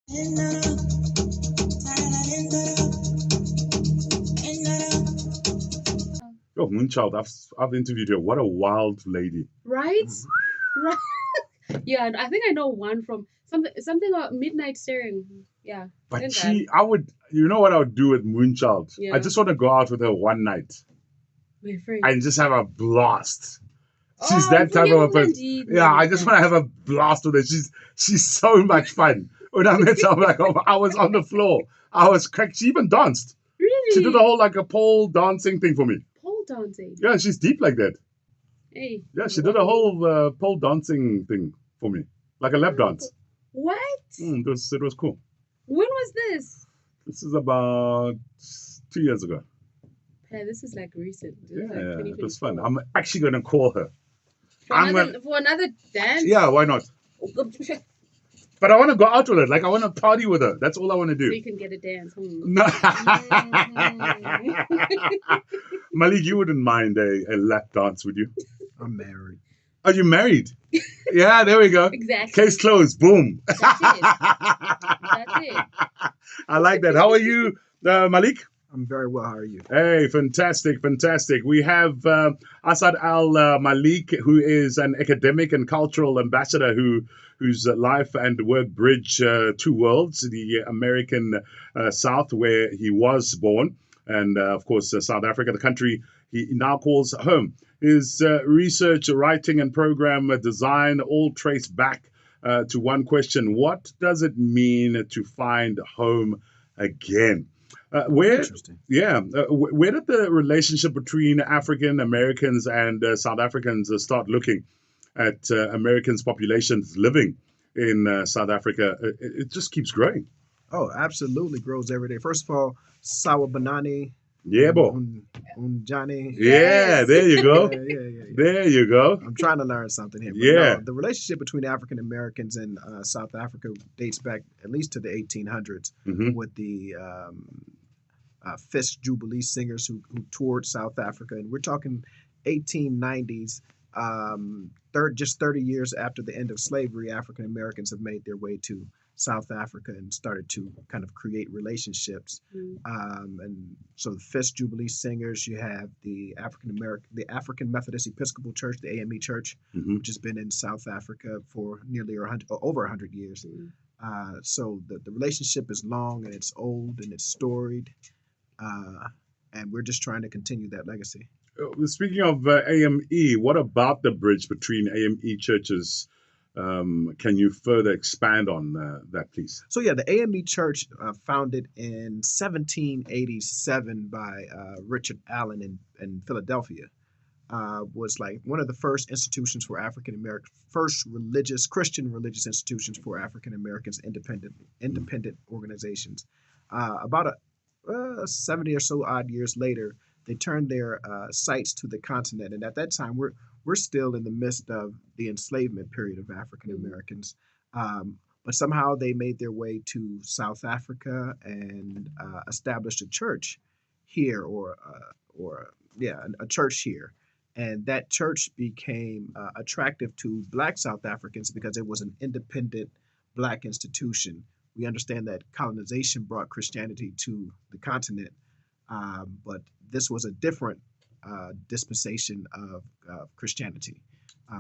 Oh, Moonchild, I've interviewed her. What a wild lady. Right? Right. Yeah, and I think I know one from something about Midnight Staring. Yeah. But Isn't that? I would, you know what I would do with Moonchild? I Yeah. just want to go out with her one night My friend. and just have a blast. She's Oh, that type of a person. indeed. Yeah, I just want to have a blast with her. She's so much fun. When I met her, I'm like, oh, I was on the floor. I was cracked. She even danced. Really? She did a whole like a pole dancing thing for me. pole dancing. Yeah, she's deep like that. Hey. Yeah, she did a whole pole dancing thing for me, like a lap dance. What? It was cool. When was this? This is about 2 years ago. Yeah, this is like recent. This is Yeah, like it was fun. 2024. I'm actually gonna call her. For another dance? Yeah, why not? So But I want to go out with her. Like I want to party with her. That's all I want to do. you can get a dance. No. Malik, you wouldn't mind a lap dance, would you? I'm married. Are you married? Yeah, there we go. Exactly. Case closed. Boom. That's it. That's it. I like that. How are you, Malik? I'm very well. How are you? Hey, fantastic, fantastic. We have Asad Malik, who is an academic and cultural ambassador whose life and work bridge two worlds, the American South, where he was born, and of course, South Africa, the country he now calls home. His research, writing, and program design all trace back to one question: what does it mean to find home again? Interesting. Where did the relationship between African Americans and South Africans start looking at Americans' populations living in South Africa? It just keeps growing. Oh, absolutely grows every day. First of all, Sawa Banani. Yeah, bo. Unjani. Yeah, there you go. Yeah. There you go. I'm trying to learn something here. But Yeah. no, the relationship between African Americans and South Africa dates back at least to the 1800s Mhm. with the Fisk Jubilee singers who toured South Africa. And we're talking 1890s, just 30 years after the end of slavery, African Americans have made their way to South Africa and started to kind of create relationships. And so the Fisk Jubilee singers, you have the African Methodist Episcopal Church, the AME Church, Mhm. which has been in South Africa for over 100 years. So the relationship is long and it's old and it's storied. And we're just trying to continue that legacy. Speaking of AME, what about the bridge between AME churches? Can you further expand on that, please? So yeah, the AME Church, founded in 1787 by Richard Allen in Philadelphia, was like one of the first institutions for African American, first Christian religious institutions for African Americans, independent organizations. About 70 or so odd years later, they turned their sights to the continent, and at that time, we're still in the midst of the enslavement period of African Americans. But somehow they made their way to South Africa and established a church here, a church here, and that church became attractive to Black South Africans because it was an independent Black institution. We understand that colonization brought Christianity to the continent, but this was a different dispensation of Christianity,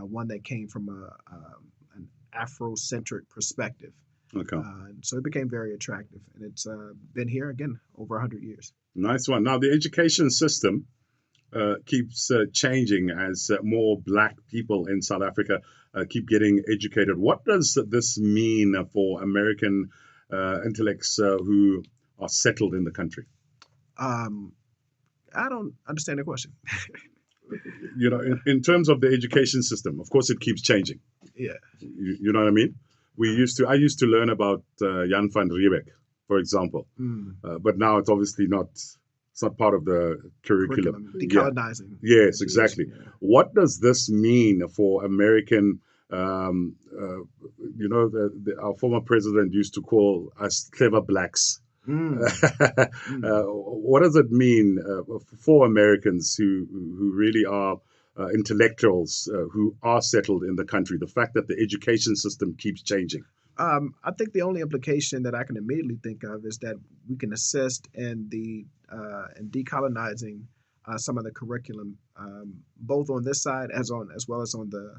one that came from an Afrocentric perspective. Okay. So it became very attractive, and it's been here again over 100 years. Nice one. Now, the education system keeps changing as more Black people in South Africa keep getting educated. What does this mean for American intellects who are settled in the country? I don't understand the question. In terms of the education system, of course, it keeps changing. Yeah. You know what I mean? I used to learn about Jan van Riebeck, for example, but now it's obviously not. It's not part of the curriculum. Decolonizing. Yeah. Yes, exactly. Yeah. What does this mean for American? Our former president used to call us clever Blacks. What does it mean for Americans who really are intellectuals who are settled in the country? The fact that the education system keeps changing. I think the only implication that I can immediately think of is that we can assist in the in decolonizing some of the curriculum, both on this side as well as on the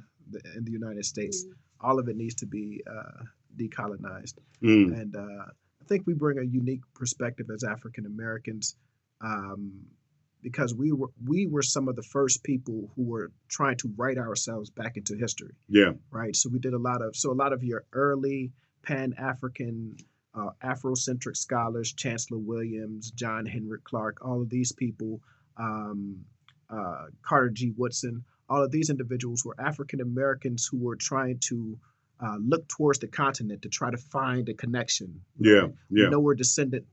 in the United States. Mm. All of it needs to be decolonized, Mm. and I think we bring a unique perspective as African Americans. Um, because we were some of the first people who were trying to write ourselves back into history, Yeah. right? So we did a lot of your early Pan African, Afrocentric scholars, Chancellor Williams, John Henrik Clark, all of these people, um, Carter G. Woodson, all of these individuals were African Americans who were trying to look towards the continent to try to find a connection. Yeah. Right? We Yeah. know we're descendants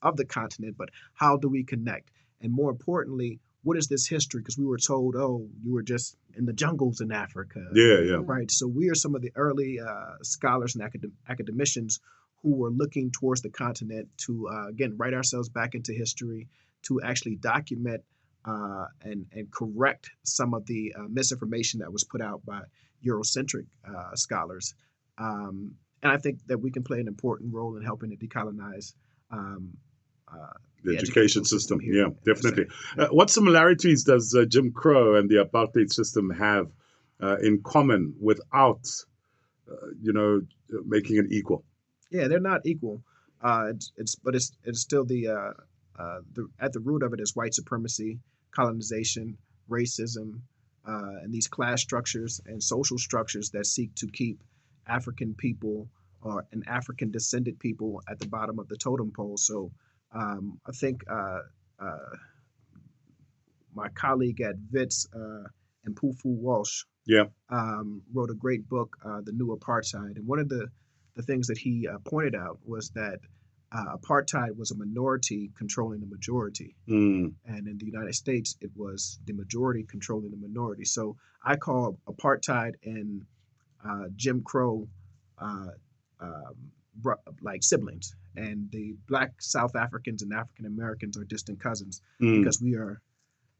of the continent, but how do we connect? And more importantly, what is this history? Because we were told, oh, you were just in the jungles in Africa, Yeah. Yeah. right? So we are some of the early scholars and academicians who were looking towards the continent to, again, write ourselves back into history, to actually document and correct some of the misinformation that was put out by Eurocentric scholars. And I think that we can play an important role in helping to decolonize um, uh, The the education educational system. here Yeah, in definitely. USA. What similarities does Jim Crow and the apartheid system have in common without, making it equal? Yeah, they're not equal. It's still the at the root of it is white supremacy, colonization, racism, and these class structures and social structures that seek to keep African people or an African descended people at the bottom of the totem pole. So I think uh, my colleague at WITS and Pufu Walsh Yeah. wrote a great book, The New Apartheid. And one of the things that he pointed out was that apartheid was a minority controlling the majority. Mm. And in the United States, it was the majority controlling the minority. So I call apartheid and Jim Crow uh, um, like siblings. And the Black South Africans and African Americans are distant cousins Mm. because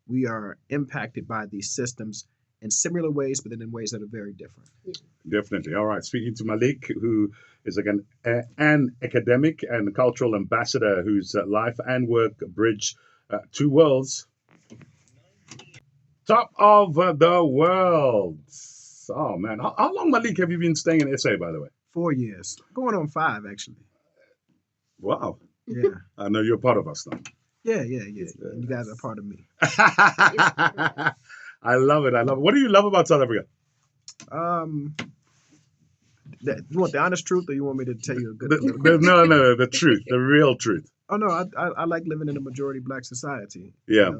we are impacted by these systems in similar ways, but then in ways that are very different. Definitely. All right. Speaking to Malik, who is again an academic and cultural ambassador whose life and work bridge two worlds. Top of the world. Oh, man. How long, Malik, have you been staying in SA, by the way? 4 years, going on 5 actually. Wow. Yeah, I know you're part of us now. yeah. And you guys are part of me. I love it. I love it. What do you love about South Africa? Um, you want the honest truth, or you want me to tell you a good? No, the truth, the real truth. Oh no, I like living in a majority black society. Yeah.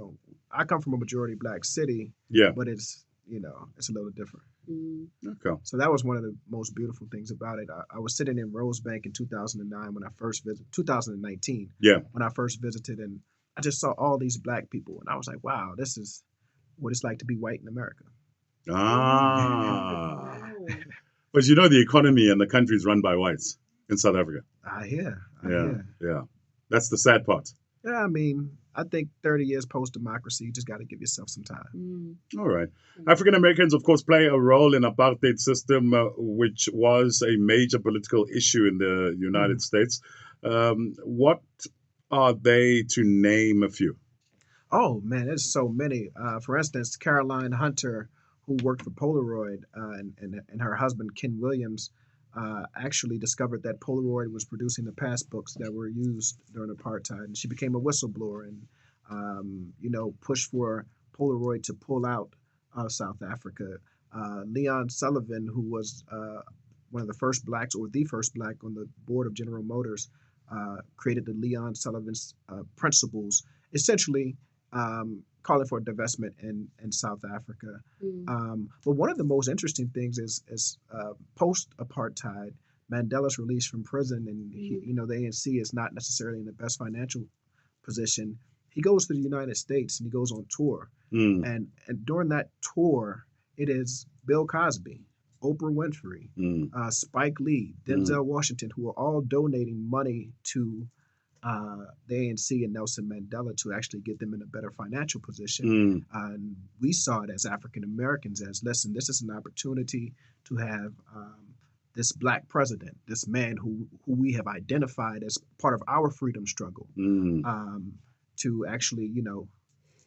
I come from a majority black city, Yeah. but it's it's a little different. Mm. Okay. So that was one of the most beautiful things about it. I was sitting in Rosebank in 2009 when I first visited. 2019. Yeah. When I first visited, and I just saw all these black people, and I was like, wow, this is what it's like to be white in America. Ah. Wow. But you know the economy and the country is run by whites in South Africa. I hear. Yeah. That's the sad part. Yeah, I mean, I think 30 years post-democracy, you just got to give yourself some time. Mm. All right. African Americans, of course, play a role in apartheid system, which was a major political issue in the United States. What are they, to name a few? Oh man, there's so many. For instance, Caroline Hunter, who worked for Polaroid, and her husband Ken Williams, actually discovered that Polaroid was producing the passbooks that were used during apartheid, and she became a whistleblower and pushed for Polaroid to pull out of South Africa. Leon Sullivan, who was one of the first blacks or the first black on the board of General Motors, created the Leon Sullivan's principles, essentially calling for divestment in South Africa. Mm. But one of the most interesting things is post-apartheid, Mandela's release from prison, and the ANC is not necessarily in the best financial position. He goes to the United States and he goes on tour, Mm. and during that tour, it is Bill Cosby, Oprah Winfrey, Spike Lee, Denzel Washington, who are all donating money to the ANC and Nelson Mandela to actually get them in a better financial position. And we saw it as African Americans as, listen, this is an opportunity to have this black president, this man who we have identified as part of our freedom struggle, Mm. to actually,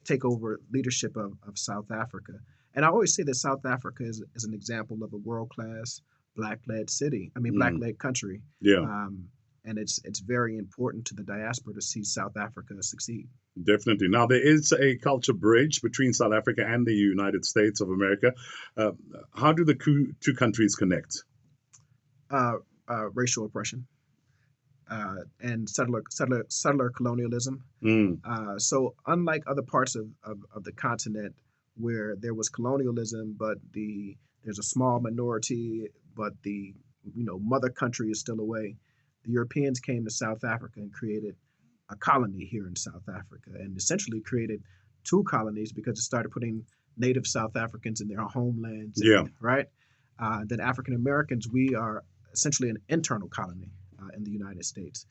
take over leadership of South Africa. And I always say that South Africa is an example of a world-class black-led city. I mean, Mm. black-led country. Yeah, And it's very important to the diaspora to see South Africa succeed. definitely. Now, there is a culture bridge between South Africa and the United States of America. Uh, how do the two countries connect? Racial oppression and settler colonialism. Mm. So unlike other parts of the continent where there was colonialism, but there's a small minority, but the mother country is still away. The Europeans came to South Africa and created a colony here in South Africa, and essentially created two colonies because it started putting native South Africans in their homelands. Yeah. Right. Then African Americans, we are essentially an internal colony in the United States.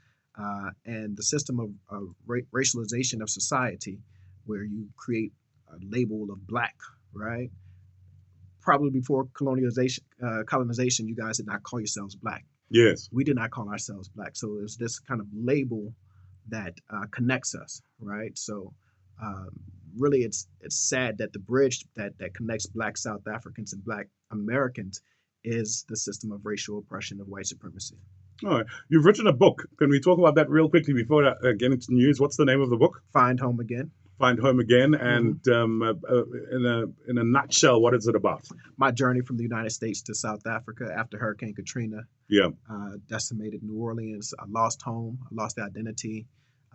And the system of racialization of society, where you create a label of black, right? Probably before colonization, you guys did not call yourselves black. Yes. We did not call ourselves black. So it's this kind of label that connects us, right? So really, it's sad that the bridge that connects black South Africans and black Americans is the system of racial oppression of white supremacy. All right. You've written a book. Can we talk about that real quickly before I get into the news? What's the name of the book? Find Home Again. Find Home Again. And in a nutshell, what is it about? My journey from the United States to South Africa after Hurricane Katrina. Yeah. Decimated New Orleans. I lost home. I lost identity.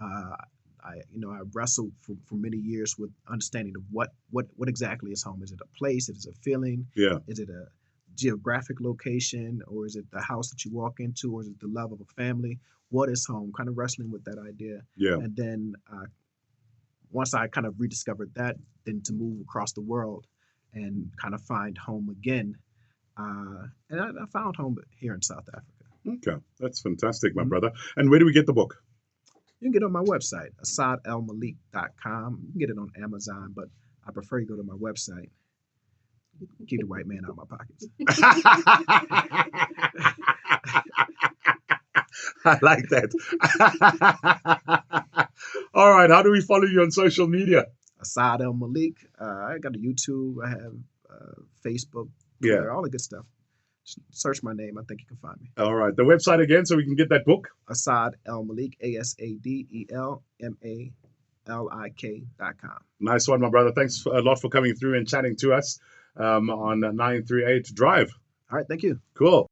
I wrestled for many years with understanding of what exactly is home. Is it a place? Is it a feeling? Yeah. Is it a geographic location, or is it the house that you walk into, or is it the love of a family? What is home? Kind of wrestling with that idea. Yeah. And then once I kind of rediscovered that, then to move across the world and kind of find home again. And I found home here in South Africa. Okay. That's fantastic, my Mhm. brother. And where do we get the book? You can get it on my website, asadelmalik.com. You can get it on Amazon, but I prefer you go to my website. Keep the white man out of my pockets. I like that. All right. How do we follow you on social media? Asad El Malik. I got a YouTube. I have Facebook, Yeah. Twitter, all the good stuff. Just search my name. I think you can find me. All right. The website again, so we can get that book. Asad El Malik, ASADELMALIK.com. Nice one, my brother. Thanks a lot for coming through and chatting to us on 938 Drive. All right. Thank you. Cool.